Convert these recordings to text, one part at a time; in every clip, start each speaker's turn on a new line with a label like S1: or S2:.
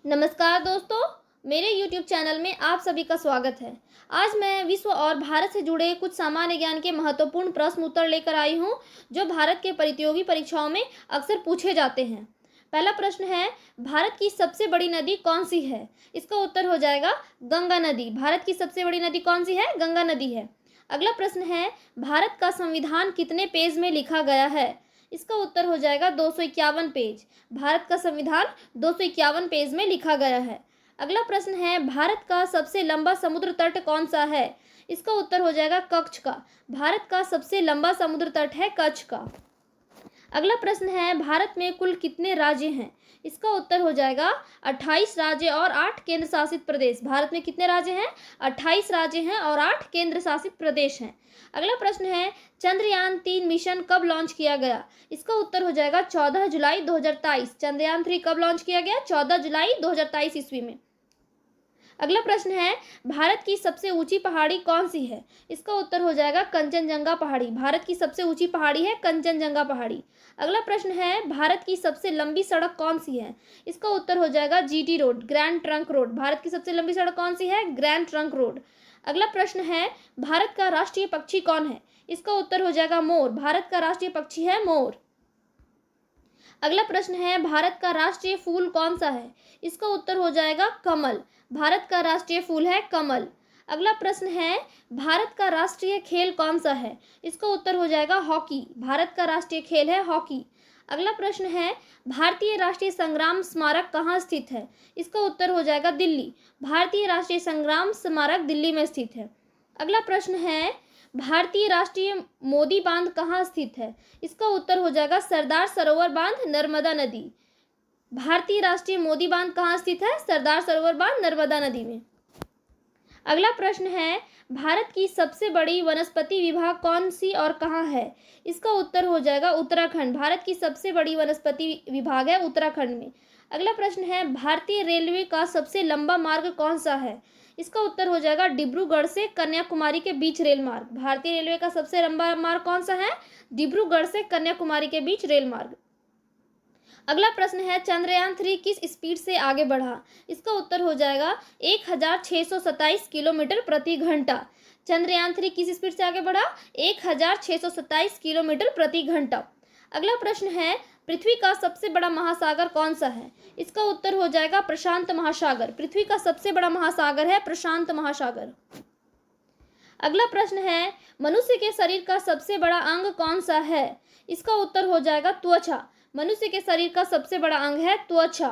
S1: नमस्कार दोस्तों, मेरे YouTube चैनल में आप सभी का स्वागत है। आज मैं विश्व और भारत से जुड़े कुछ सामान्य ज्ञान के महत्वपूर्ण प्रश्न उत्तर लेकर आई हूँ, जो भारत के प्रतियोगी परीक्षाओं में अक्सर पूछे जाते हैं। पहला प्रश्न है, भारत की सबसे बड़ी नदी कौन सी है? इसका उत्तर हो जाएगा गंगा नदी। भारत की सबसे बड़ी नदी कौन सी है? गंगा नदी है। अगला प्रश्न है, भारत का संविधान कितने पेज में लिखा गया है? इसका उत्तर हो जाएगा 251 पेज। भारत का संविधान 251 पेज में लिखा गया है। अगला प्रश्न है, भारत का सबसे लंबा समुद्र तट कौन सा है? इसका उत्तर हो जाएगा कच्छ का। भारत का सबसे लंबा समुद्र तट है कच्छ का। अगला प्रश्न है, भारत में कुल कितने राज्य हैं? इसका उत्तर हो जाएगा 28 राज्य और 8 केंद्र शासित प्रदेश। भारत में कितने राज्य हैं? 28 राज्य हैं और 8 केंद्र शासित प्रदेश हैं। अगला प्रश्न है, चंद्रयान-3 मिशन कब लॉन्च किया गया? इसका उत्तर हो जाएगा 14 जुलाई 2023। चंद्रयान-3 कब लॉन्च किया गया? 14 जुलाई 2023 ईस्वी में। अगला प्रश्न है, भारत की सबसे ऊंची पहाड़ी कौन सी है? इसका उत्तर हो जाएगा कंचनजंगा पहाड़ी। भारत की सबसे ऊंची पहाड़ी है कंचनजंगा पहाड़ी। अगला प्रश्न है, भारत की सबसे लंबी सड़क कौन सी है? इसका उत्तर हो जाएगा GT road, grand trunk road. Bharat की सबसे लंबी सड़क कौन सी है? Grand trunk road. अगला प्रश्न है, भारत का राष्ट्रीय पक्षी कौन है? इसका उत्तर हो जाएगा मोर। भारत का राष्ट्रीय पक्षी है मोर। अगला प्रश्न है, भारत का राष्ट्रीय फूल कौन सा है? इसका उत्तर हो जाएगा कमल। भारत का राष्ट्रीय फूल है कमल। अगला प्रश्न है, भारत का राष्ट्रीय खेल कौन सा है? इसका उत्तर हो जाएगा हॉकी। भारत का राष्ट्रीय खेल है हॉकी। अगला प्रश्न है, भारतीय राष्ट्रीय संग्राम स्मारक कहाँ स्थित है? इसका उत्तर हो जाएगा दिल्ली। भारतीय राष्ट्रीय संग्राम स्मारक दिल्ली में स्थित है। अगला प्रश्न है, भारतीय राष्ट्रीय मोदी बांध कहाँ स्थित है? इसका उत्तर हो जाएगा सरदार सरोवर बांध, नर्मदा नदी। भारतीय राष्ट्रीय मोदी बांध कहाँ स्थित है? सरदार सरोवर बांध, नर्मदा नदी में। अगला प्रश्न है, भारत की सबसे बड़ी वनस्पति विभाग कौन सी और कहाँ है? इसका उत्तर हो जाएगा उत्तराखंड। भारत की सबसे बड़ी वनस्पति विभाग है उत्तराखंड में। अगला प्रश्न है, भारतीय रेलवे का सबसे लंबा मार्ग कौन सा है? इसका उत्तर हो जाएगा डिब्रूगढ़ से कन्याकुमारी के बीच रेल मार्ग। भारतीय रेलवे का सबसे लंबा मार्ग कौन सा है? डिब्रूगढ़ से कन्याकुमारी के बीच रेल मार्ग। अगला प्रश्न है, चंद्रयान-3 किस स्पीड से आगे बढ़ा? इसका उत्तर हो जाएगा 1627 किलोमीटर प्रति घंटा। चंद्रयान-3 किस स्पीड से आगे बढ़ा? 1627 किलोमीटर प्रति घंटा। अगला प्रश्न है, पृथ्वी का सबसे बड़ा महासागर कौन सा है? इसका उत्तर हो जाएगा प्रशांत महासागर। पृथ्वी का सबसे बड़ा महासागर है प्रशांत महासागर। अगला प्रश्न है, मनुष्य के शरीर का सबसे बड़ा अंग कौन सा है? इसका उत्तर हो जाएगा त्वचा। मनुष्य के शरीर का सबसे बड़ा अंग है त्वचा।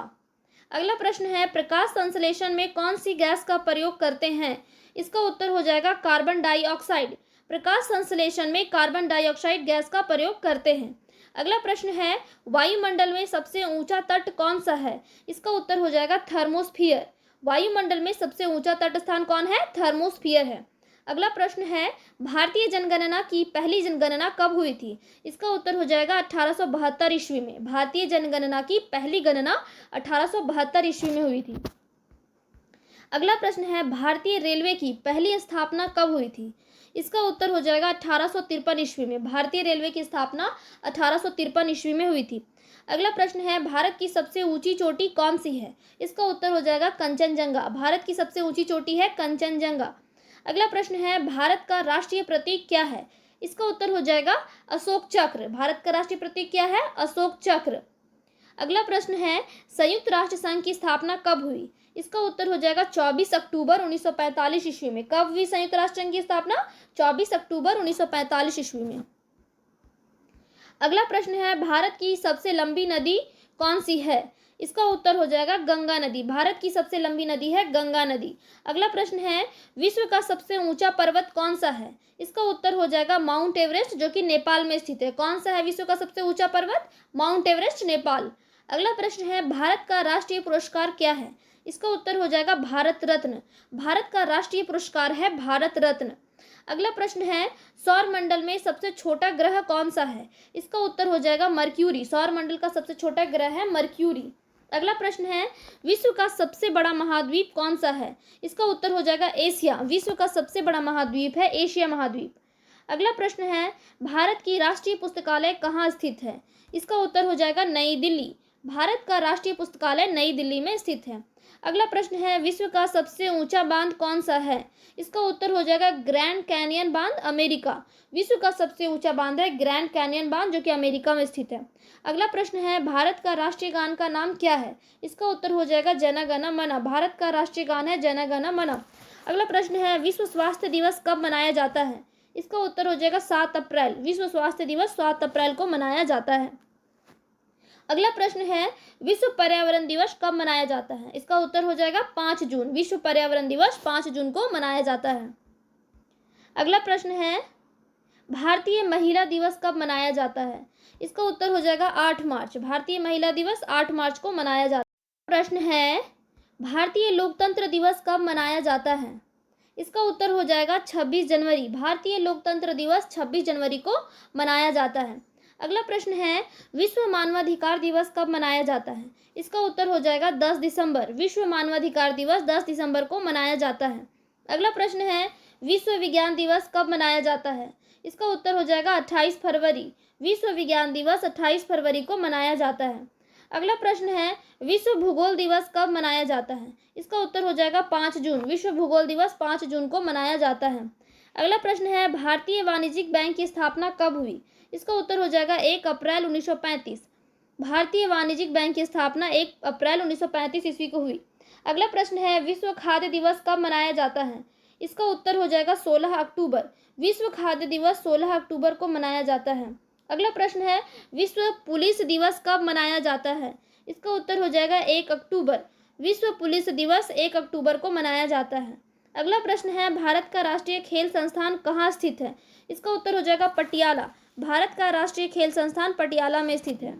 S1: अगला प्रश्न है, प्रकाश संश्लेषण में कौन सी गैस का प्रयोग करते हैं? इसका उत्तर हो जाएगा कार्बन डाइऑक्साइड। प्रकाश संश्लेषण में कार्बन डाइऑक्साइड गैस का प्रयोग करते हैं। अगला प्रश्न है, वायुमंडल में सबसे ऊंचा तट कौन सा है? इसका उत्तर हो जाएगा थर्मोस्फियर। वायुमंडल में सबसे ऊंचा तट स्थान कौन है? थर्मोस्फियर है। अगला प्रश्न है, भारतीय जनगणना की पहली जनगणना कब हुई थी? इसका उत्तर हो जाएगा 1872 ईस्वी में। भारतीय जनगणना की पहली गणना 1872 ईस्वी में हुई थी। अगला प्रश्न है, भारतीय रेलवे की पहली स्थापना कब हुई थी? इसका उत्तर हो जाएगा 1853 ईस्वी में। भारतीय रेलवे की स्थापना 1853 ईस्वी में हुई थी। अगला प्रश्न है, भारत की सबसे ऊंची चोटी कौन सी है? इसका उत्तर हो जाएगा कंचनजंगा। भारत की सबसे ऊंची चोटी है कंचनजंगा। अगला प्रश्न है, भारत का राष्ट्रीय प्रतीक क्या है? इसका उत्तर हो जाएगा अशोक चक्र। भारत का राष्ट्रीय प्रतीक क्या है? अशोक चक्र। अगला प्रश्न है, संयुक्त राष्ट्र संघ की स्थापना कब हुई? इसका उत्तर हो जाएगा 24 अक्टूबर 1945 ईस्वी में। कब हुई संयुक्त राष्ट्र संघ की स्थापना? 24 अक्टूबर 1945 ईस्वी में। अगला प्रश्न है, भारत की सबसे लंबी नदी कौन सी है? इसका उत्तर हो जाएगा गंगा नदी। भारत की सबसे लंबी नदी है गंगा नदी। अगला प्रश्न है, विश्व का सबसे ऊंचा पर्वत कौन सा है? इसका उत्तर हो जाएगा माउंट एवरेस्ट, जो कि नेपाल में स्थित है। कौन सा है विश्व का सबसे ऊंचा पर्वत? Mount Everest, Nepal. अगला प्रश्न है, भारत का राष्ट्रीय पुरस्कार क्या है? इसका उत्तर हो जाएगा भारत रत्न। भारत का राष्ट्रीय पुरस्कार है भारत रत्न। अगला प्रश्न है, सौर मंडल में सबसे छोटा ग्रह कौन सा है? इसका उत्तर हो जाएगा मर्क्यूरी। सौर मंडल का सबसे छोटा ग्रह है मर्क्यूरी। अगला प्रश्न है, विश्व का सबसे बड़ा महाद्वीप कौन सा है? इसका उत्तर हो जाएगा एशिया। विश्व का सबसे बड़ा महाद्वीप है एशिया महाद्वीप। अगला प्रश्न है, भारत की राष्ट्रीय पुस्तकालय कहाँ स्थित है? इसका उत्तर हो जाएगा नई दिल्ली। भारत का राष्ट्रीय पुस्तकालय नई दिल्ली में स्थित है। अगला प्रश्न है, विश्व का सबसे ऊंचा बांध कौन सा है? इसका उत्तर हो जाएगा ग्रैंड कैनियन बांध, अमेरिका। विश्व का सबसे ऊंचा बांध है ग्रैंड कैनियन बांध, जो कि अमेरिका में स्थित है। अगला प्रश्न है, भारत का राष्ट्रीय गान का नाम क्या है? इसका उत्तर हो जाएगा जन गण मन। भारत का राष्ट्रीय गान है जन गण मन। अगला प्रश्न है, विश्व स्वास्थ्य दिवस कब मनाया जाता है? इसका उत्तर हो जाएगा 7 अप्रैल। विश्व स्वास्थ्य दिवस 7 अप्रैल को मनाया जाता है। अगला प्रश्न है, विश्व पर्यावरण दिवस कब मनाया जाता है? इसका उत्तर हो जाएगा 5 जून। विश्व पर्यावरण दिवस 5 जून को मनाया जाता है। अगला प्रश्न है, भारतीय महिला दिवस कब मनाया जाता है? इसका उत्तर हो जाएगा 8 मार्च। भारतीय महिला दिवस 8 मार्च को मनाया जाता है। प्रश्न है, भारतीय लोकतंत्र दिवस कब मनाया जाता है? इसका उत्तर हो जाएगा 26 जनवरी। भारतीय लोकतंत्र दिवस 26 जनवरी को मनाया जाता है। अगला प्रश्न है, विश्व मानवाधिकार दिवस कब मनाया जाता है? इसका उत्तर हो जाएगा 10 दिसंबर। विश्व मानवाधिकार दिवस 10 दिसंबर को मनाया जाता है। अगला प्रश्न है, विश्व विज्ञान दिवस कब मनाया जाता है? इसका उत्तर हो जाएगा 28 फरवरी। विश्व विज्ञान दिवस 28 फरवरी को मनाया जाता है। अगला प्रश्न है, विश्व भूगोल दिवस कब मनाया जाता है? इसका उत्तर हो जाएगा 5 जून। विश्व भूगोल दिवस 5 जून को मनाया जाता है। अगला प्रश्न है, भारतीय वाणिज्यिक बैंक की स्थापना कब हुई? इसका उत्तर हो जाएगा 1 अप्रैल 1935। भारतीय वाणिज्यिक बैंक की स्थापना 1 अप्रैल 1935 ईस्वी को हुई। अगला प्रश्न है, विश्व खाद्य दिवस कब मनाया जाता है? इसका उत्तर हो जाएगा 16 अक्टूबर। विश्व खाद्य दिवस 16 अक्टूबर को मनाया जाता है। अगला प्रश्न है, विश्व पुलिस दिवस कब मनाया जाता है? इसका उत्तर हो जाएगा 1 अक्टूबर। विश्व पुलिस दिवस 1 अक्टूबर को मनाया जाता है। अगला प्रश्न है, भारत का राष्ट्रीय खेल संस्थान कहाँ स्थित है? इसका उत्तर हो जाएगा पटियाला। भारत का राष्ट्रीय खेल संस्थान पटियाला में स्थित है।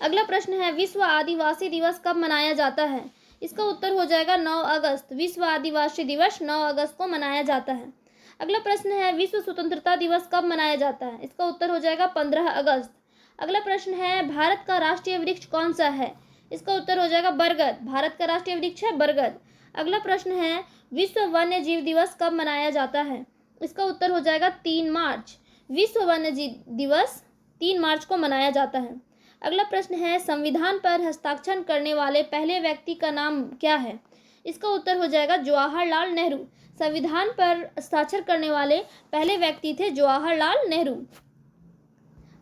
S1: अगला प्रश्न है, विश्व आदिवासी दिवस कब मनाया जाता है? इसका उत्तर हो जाएगा 9 अगस्त। विश्व आदिवासी दिवस 9 अगस्त को मनाया जाता है। अगला प्रश्न है, विश्व स्वतंत्रता दिवस कब मनाया जाता है? इसका उत्तर हो जाएगा 15 अगस्त। अगला प्रश्न है, भारत का राष्ट्रीय वृक्ष कौन सा है? इसका उत्तर हो जाएगा बरगद। भारत का राष्ट्रीय वृक्ष है बरगद। अगला प्रश्न है, विश्व वन्य जीव दिवस कब मनाया जाता है? इसका उत्तर हो जाएगा 3 मार्च। विश्व वन्य जीव दिवस 3 मार्च को मनाया जाता है। अगला प्रश्न है, संविधान पर हस्ताक्षर करने वाले पहले व्यक्ति का नाम क्या है? इसका उत्तर हो जाएगा जवाहरलाल नेहरू। संविधान पर हस्ताक्षर करने वाले पहले व्यक्ति थे जवाहरलाल नेहरू।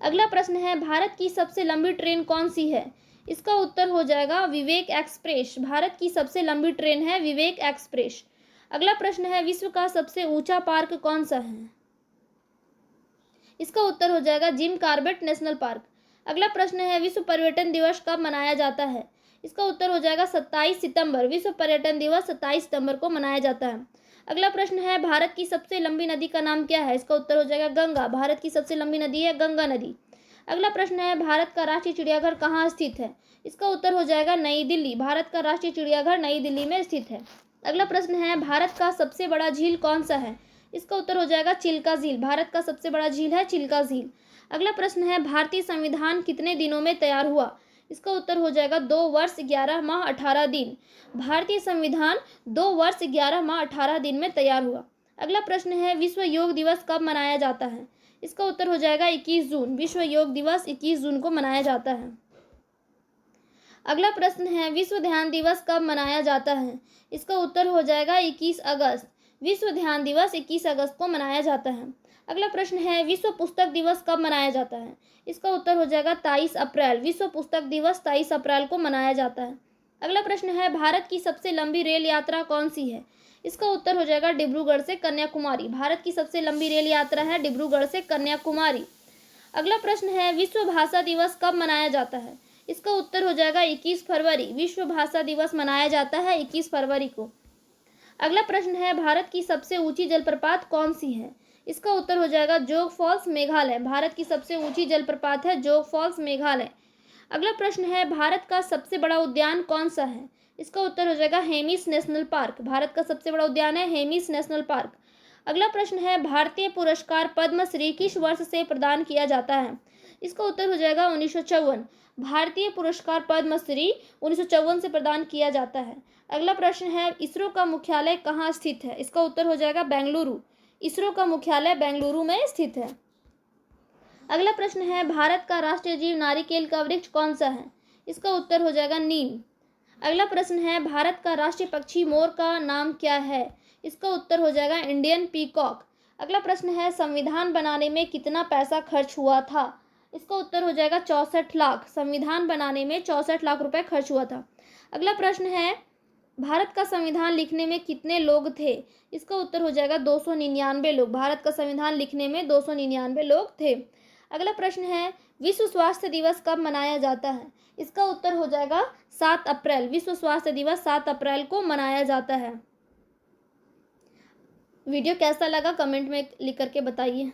S1: अगला प्रश्न है, भारत की सबसे लंबी ट्रेन कौन सी है? इसका उत्तर हो जाएगा विवेक एक्सप्रेस। भारत की सबसे लंबी ट्रेन है विवेक एक्सप्रेस। अगला प्रश्न है, विश्व का सबसे ऊंचा पार्क कौन सा है? इसका उत्तर हो जाएगा जिम कॉर्बेट नेशनल पार्क। अगला प्रश्न है, विश्व पर्यटन दिवस कब मनाया जाता है? इसका उत्तर हो जाएगा 27 सितंबर। विश्व पर्यटन दिवस 27 सितंबर को मनाया जाता है। अगला प्रश्न है, भारत की सबसे लंबी नदी का नाम क्या है? इसका उत्तर हो जाएगा गंगा। भारत की सबसे लंबी नदी है गंगा नदी। अगला प्रश्न है, भारत का राष्ट्रीय चिड़ियाघर कहाँ स्थित है? इसका उत्तर हो जाएगा नई दिल्ली। भारत का राष्ट्रीय चिड़ियाघर नई दिल्ली में स्थित है। अगला प्रश्न है, भारत का सबसे बड़ा झील कौन सा है? इसका उत्तर हो जाएगा चिल्का झील। भारत का सबसे बड़ा झील है चिल्का झील। अगला प्रश्न है, भारतीय संविधान कितने दिनों में तैयार हुआ? इसका उत्तर हो जाएगा 2 वर्ष 11 माह 18 दिन। भारतीय संविधान 2 वर्ष 11 माह 18 दिन में तैयार हुआ। अगला प्रश्न है, विश्व योग दिवस कब मनाया जाता है? इसका उत्तर हो जाएगा 21 जून। विश्व योग दिवस 21 जून को मनाया जाता है। अगला प्रश्न है, विश्व ध्यान दिवस कब मनाया जाता है? इसका उत्तर हो जाएगा 21 अगस्त। विश्व ध्यान दिवस 21 अगस्त को मनाया जाता है। अगला प्रश्न है, विश्व पुस्तक दिवस कब मनाया जाता है? इसका उत्तर हो जाएगा 23 अप्रैल। विश्व पुस्तक दिवस 23 अप्रैल को मनाया जाता है। अगला प्रश्न है, भारत की सबसे लंबी रेल यात्रा कौन सी है? इसका उत्तर हो जाएगा डिब्रूगढ़ से कन्याकुमारी। भारत की सबसे लंबी रेल यात्रा है डिब्रूगढ़ से कन्याकुमारी। अगला प्रश्न है, विश्व भाषा दिवस कब मनाया जाता है? इसका उत्तर हो जाएगा 21 फरवरी। विश्व भाषा दिवस मनाया जाता है 21 फरवरी को। अगला प्रश्न है, भारत की सबसे ऊंची जलप्रपात कौन सी है? इसका उत्तर हो जाएगा जोग फॉल्स, मेघालय। भारत की सबसे ऊंची जलप्रपात है जोग फॉल्स, मेघालय। अगला प्रश्न है, भारत का सबसे बड़ा उद्यान कौन सा है? इसका उत्तर हो जाएगा हेमिस नेशनल पार्क। भारत का सबसे बड़ा उद्यान है हेमिस नेशनल पार्क। अगला प्रश्न है, भारतीय पुरस्कार पद्मश्री किस वर्ष से प्रदान किया जाता है? इसका उत्तर हो जाएगा 1954। भारतीय पुरस्कार पद्मश्री 1954 से प्रदान किया जाता है। अगला प्रश्न है, इसरो का मुख्यालय कहाँ स्थित है? इसका उत्तर हो जाएगा बेंगलुरु। इसरो का मुख्यालय बेंगलुरु में स्थित है। अगला प्रश्न है, भारत का राष्ट्रीय जीव नारिकेल का वृक्ष कौन सा है? इसका उत्तर हो जाएगा नीम। अगला प्रश्न है, भारत का राष्ट्रीय पक्षी मोर का नाम क्या है? इसका उत्तर हो जाएगा इंडियन पीकॉक। अगला प्रश्न है, संविधान बनाने में कितना पैसा खर्च हुआ था? इसका उत्तर हो जाएगा 64 लाख। संविधान बनाने में 64 लाख रुपए खर्च हुआ था। अगला प्रश्न है, भारत का संविधान लिखने में कितने लोग थे? इसका उत्तर हो जाएगा 299 लोग। भारत का संविधान लिखने में 299 लोग थे। अगला प्रश्न है, विश्व स्वास्थ्य दिवस कब मनाया जाता है? इसका उत्तर हो जाएगा 7 अप्रैल। विश्व स्वास्थ्य दिवस 7 अप्रैल को मनाया जाता है। वीडियो कैसा लगा कमेंट में लिख करके बताइए।